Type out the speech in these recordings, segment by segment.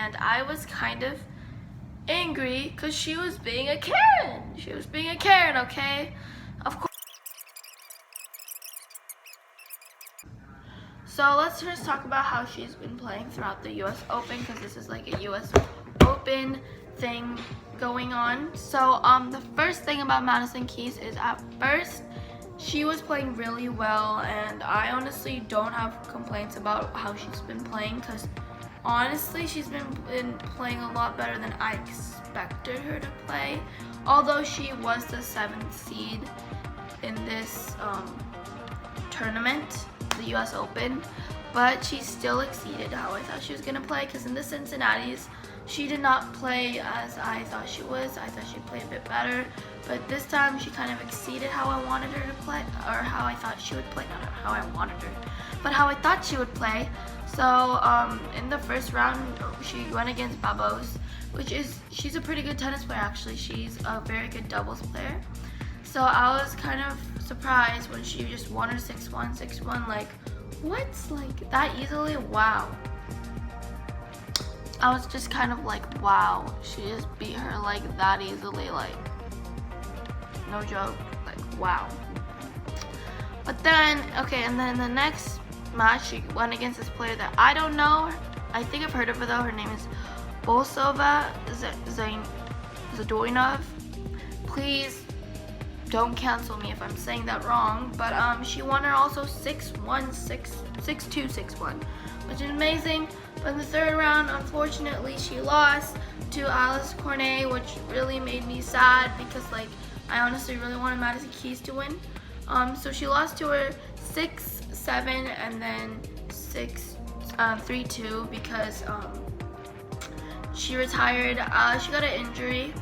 and I was kind of angry because she was being a Karen. She was being a Karen, okay? Of course. So let's first talk about how she's been playing throughout the US Open, because this is like a US Open thing going on. So the first thing about Madison Keys is at first she was playing really well, and I honestly don't have complaints about how she's been playing, because honestly she's been playing a lot better than I expected her to play. Although she was the 7th seed in this tournament, the US Open, but she still exceeded how I thought she was going to play, because in the Cincinnati's she did not play as I thought she was. I thought she'd play a bit better, but this time she kind of exceeded how I wanted her to play, or how I thought she would play, not how I wanted her, but how I thought she would play. So in the first round she went against Babos, she's a pretty good tennis player actually. She's a very good doubles player. So I was kind of surprised when she just won her 6-1, 6-1, like what, like that easily? Wow. I was just kind of like, wow, she just beat her like that easily, like no joke, like wow. But then, okay, and then the next match she went against this player that I don't know. I think I've heard of her though. Her name is Bolsova Zadoinov. Please don't cancel me if I'm saying that wrong, but she won her also 6-1, 6-2, 6-1, which is amazing. But in the third round, unfortunately, she lost to Alice Cornet, which really made me sad, because like I honestly really wanted Madison Keys to win. So she lost to her 6-7 and then 3-2 because she retired. She got an injury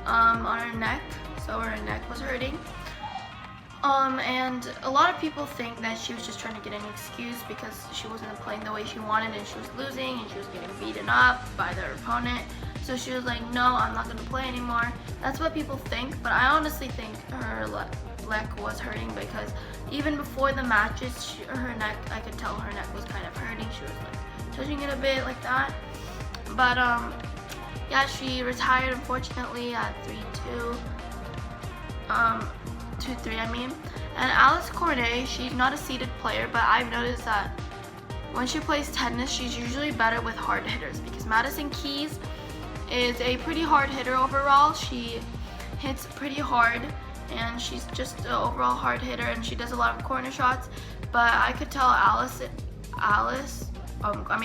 on her neck, so her neck was hurting. And a lot of people think that she was just trying to get an excuse because she wasn't playing the way she wanted and she was losing and she was getting beaten up by their opponent. So she was like, no, I'm not going to play anymore. That's what people think, but I honestly think her leg was hurting, because even before the matches, her neck, I could tell her neck was kind of hurting. She was like touching it a bit like that. But yeah, she retired unfortunately at 3-2. 2-3 I mean. And Alice Cornet, she's not a seeded player, but I've noticed that when she plays tennis, she's usually better with hard hitters, because Madison Keys is a pretty hard hitter overall. She hits pretty hard, and she's just an overall hard hitter, and she does a lot of corner shots. But I could tell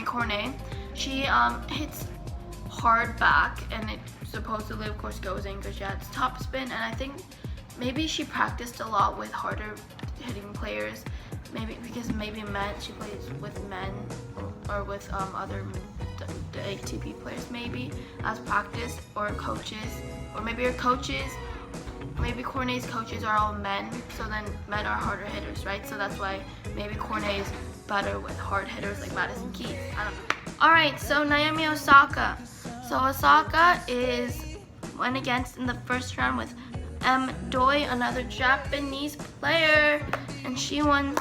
Cornet, she hits hard back, and it supposedly of course goes in because she has top spin, and I think maybe she practiced a lot with harder hitting players, maybe because she plays with men or with other the ATP players maybe as practice, or coaches, or maybe her coaches, maybe Cornet's coaches are all men, so then men are harder hitters, right? So that's why maybe Cornet is better with hard hitters like Madison Keys. I don't know. Alright, so Naomi Osaka. So Osaka went against in the first round with Doi, another Japanese player, and she won.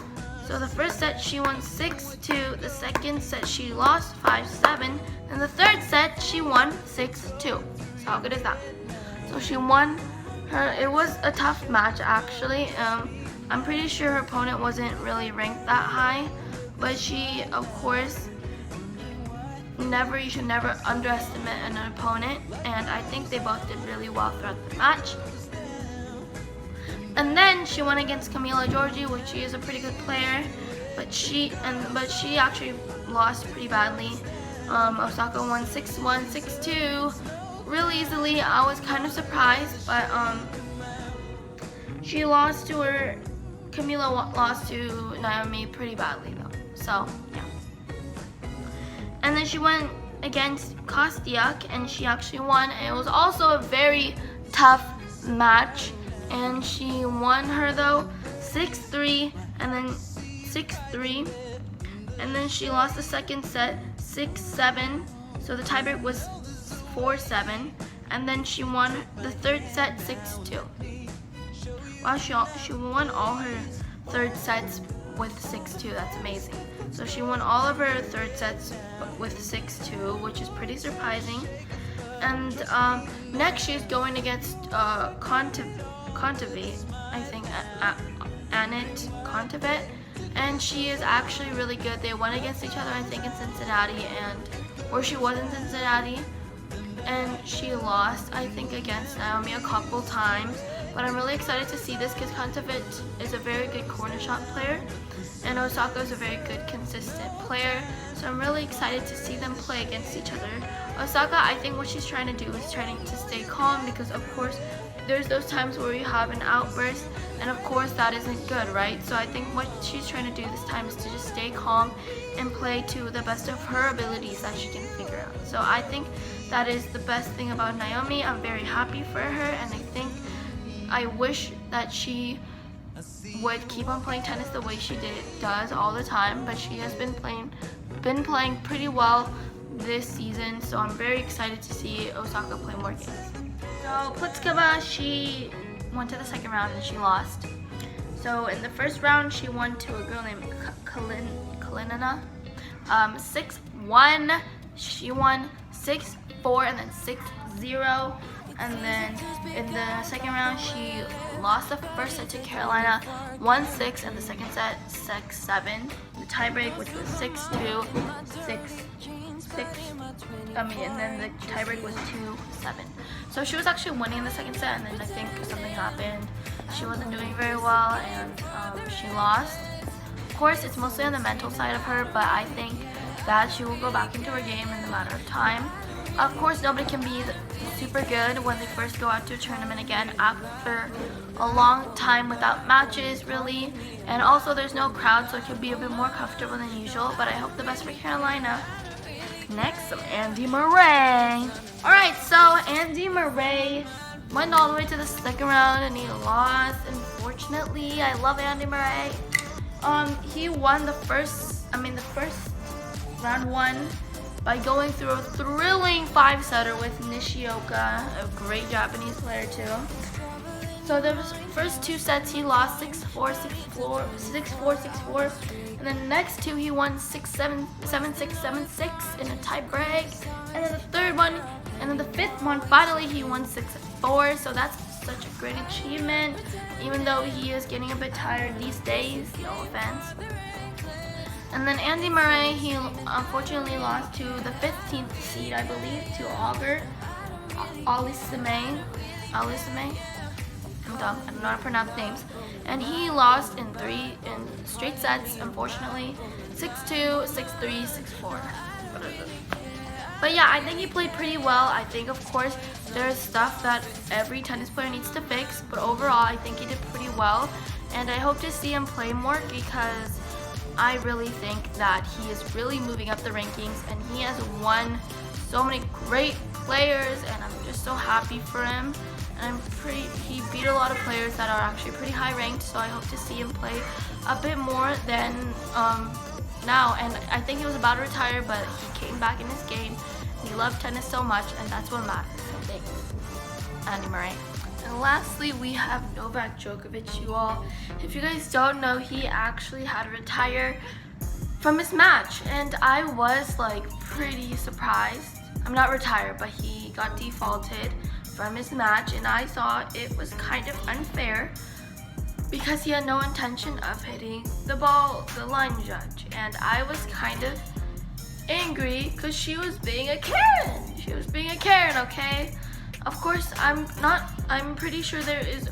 So the first set she won 6-2, the second set she lost 5-7, and the third set she won 6-2. So how good is that? So she won her. It was a tough match actually. I'm pretty sure her opponent wasn't really ranked that high, but she, of course, you should never underestimate an opponent, and I think they both did really well throughout the match. And then she went against Camila Giorgi, which she is a pretty good player, but she actually lost pretty badly. Osaka won 6-1, 6-2, really easily. I was kind of surprised, but Camila lost to Naomi pretty badly though. So yeah. And then she went against Kostiuk, and she actually won. And it was also a very tough match, and she won her though 6-3 and then 6-3, and then she lost the second set 6-7, so the tiebreak was 4-7, and then she won the third set 6-2. Wow, she won all her third sets with 6-2. That's amazing. So she won all of her third sets with 6-2, which is pretty surprising. And next she's going against Kontaveit, I think, Anit Kontaveit, and she is actually really good. They went against each other, I think, in Cincinnati, or she was in Cincinnati, and she lost, I think, against Naomi a couple times. But I'm really excited to see this because Kontaveit is a very good corner shot player, and Osaka is a very good consistent player. So I'm really excited to see them play against each other. Osaka, I think what she's trying to do is trying to stay calm, because of course there's those times where you have an outburst, and of course that isn't good, right? So I think what she's trying to do this time is to just stay calm and play to the best of her abilities that she can figure out. So I think that is the best thing about Naomi. I'm very happy for her, and I wish that she would keep on playing tennis the way she does all the time, but she has been playing pretty well this season, so I'm very excited to see Osaka play more games. So Pliskova, she went to the second round and she lost. So in the first round, she won to a girl named Kalinina, 6-1. She won 6-4 and then 6-0. And then in the second round, she lost the first set to Carolina, 1-6, and the second set, 6-7. The tiebreak, which was 6-2, 6-6. And then the tiebreak was 2-7. So she was actually winning the second set, and then I think something happened. She wasn't doing very well, and she lost. Of course, it's mostly on the mental side of her, but I think that she will go back into her game in a matter of time. Of course, nobody can be super good when they first go out to a tournament again after a long time without matches, really. And also, there's no crowd, so it can be a bit more comfortable than usual. But I hope the best for Carolina. Next, some Andy Murray. Alright, so Andy Murray went all the way to the second round and he lost, unfortunately. I love Andy Murray. He won the first round one by going through a thrilling 5-setter with Nishioka, a great Japanese player too. So the first 2 sets he lost 6-4, 6-4, 6-4, 6-4. And then the next 2 he won 6-7, 7-6, 7-6 in a tie break. And then the third one, and then the 5th one, finally he won 6-4. So that's such a great achievement, even though he is getting a bit tired these days, no offense. And then Andy Murray, he unfortunately lost to the 15th seed, I believe, to Alisime. I'm dumb, I don't know how to pronounce names. And he lost in 3 straight sets, unfortunately. 6-2, 6-3, 6-4. But yeah, I think he played pretty well. I think, of course, there's stuff that every tennis player needs to fix, but overall, I think he did pretty well. And I hope to see him play more, because I really think that he is really moving up the rankings, and he has won so many great players, and I'm just so happy for him. And he beat a lot of players that are actually pretty high ranked, so I hope to see him play a bit more than now. And I think he was about to retire, but he came back in his game. He loved tennis so much, and that's what matters. So thanks, Andy Murray. And lastly, we have Novak Djokovic, you all. If you guys don't know, he actually had to retire from his match, and I was like pretty surprised. I'm not retired, but he got defaulted from his match, and I thought it was kind of unfair because he had no intention of hitting the ball, the line judge, and I was kind of angry because she was being a Karen. She was being a Karen, okay? Of course, I'm pretty sure there is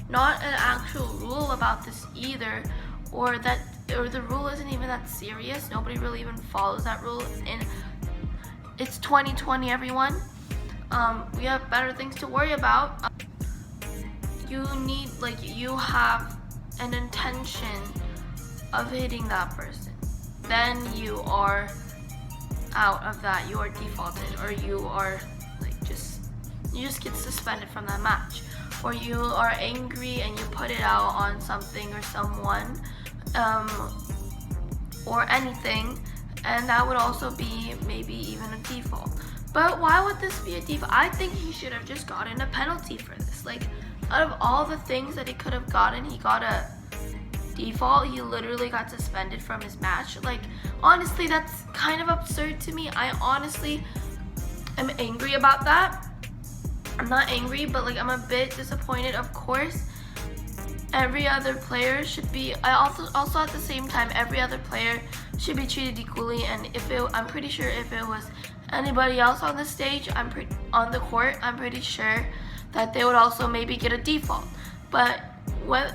not an actual rule about this either, or the rule isn't even that serious. Nobody really even follows that rule. And it's 2020, everyone. We have better things to worry about. You have an intention of hitting that person. Then you are out of that. You are defaulted, or you are you just get suspended from that match, or you are angry and you put it out on something or someone, or anything, and that would also be maybe even a default. But why would this be a default? I think he should have just gotten a penalty for this. Like, out of all the things that he could have gotten, he got a default, he literally got suspended from his match. Like, honestly, that's kind of absurd to me. I honestly am angry about that. I'm not angry, but like I'm a bit disappointed. Of course, every other player should be. I also at the same time, every other player should be treated equally. And I'm pretty sure if it was anybody else on the stage, on the court, I'm pretty sure that they would also maybe get a default. But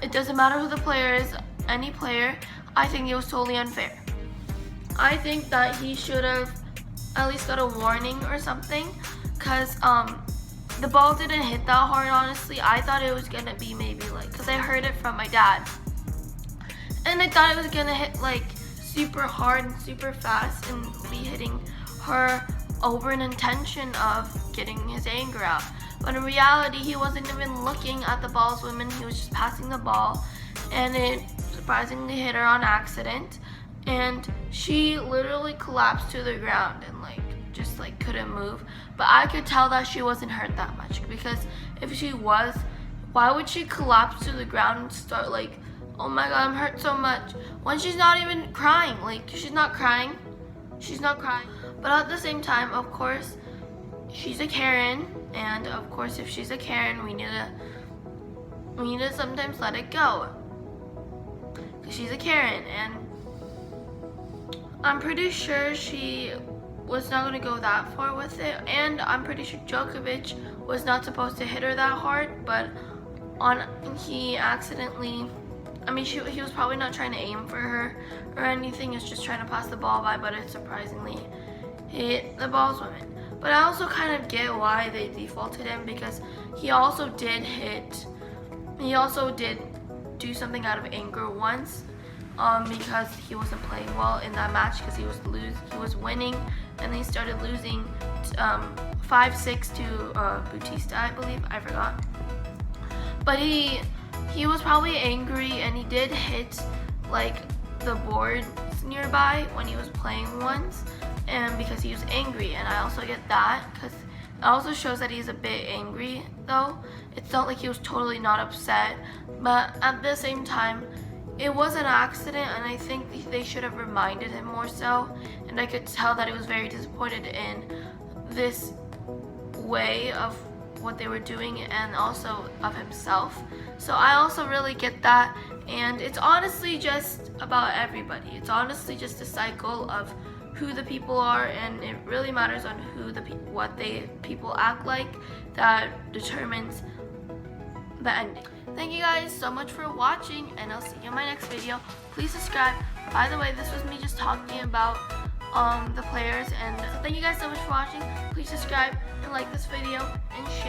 it doesn't matter who the player is, any player. I think it was totally unfair. I think that he should have at least got a warning or something, cause the ball didn't hit that hard. Honestly, I thought it was gonna be maybe like, cause I heard it from my dad, and I thought it was gonna hit like super hard and super fast and be hitting her over an intention of getting his anger out. But in reality, he wasn't even looking at the ballswoman. He was just passing the ball, and it surprisingly hit her on accident. And she literally collapsed to the ground and just couldn't move. But I could tell that she wasn't hurt that much, because if she was, why would she collapse to the ground and start oh my god, I'm hurt so much, when she's not even crying? She's not crying. But at the same time, of course, she's a Karen, and of course if she's a Karen, we need to sometimes let it go, because she's a Karen. And I'm pretty sure she was not going to go that far with it, and I'm pretty sure Djokovic was not supposed to hit her that hard, but he accidentally, he was probably not trying to aim for her or anything. It's just trying to pass the ball by, but it surprisingly hit the ballswoman. But I also kind of get why they defaulted him, because he also did do something out of anger once, because he wasn't playing well in that match, because he was winning, and they started losing 5-6 to Bautista, I believe. I forgot. But he was probably angry, and he did hit the boards nearby when he was playing once, and because he was angry. And I also get that, because it also shows that he's a bit angry, though. It's not like he was totally not upset, but at the same time, it was an accident, and I think they should have reminded him more so. And I could tell that he was very disappointed in this way of what they were doing, and also of himself. So I also really get that, and it's honestly just about everybody. It's honestly just a cycle of who the people are, and it really matters on what people act like that determines the ending. Thank you guys so much for watching, and I'll see you in my next video. Please subscribe. By the way, this was me just talking about the players, and so thank you guys so much for watching. Please subscribe and like this video and share.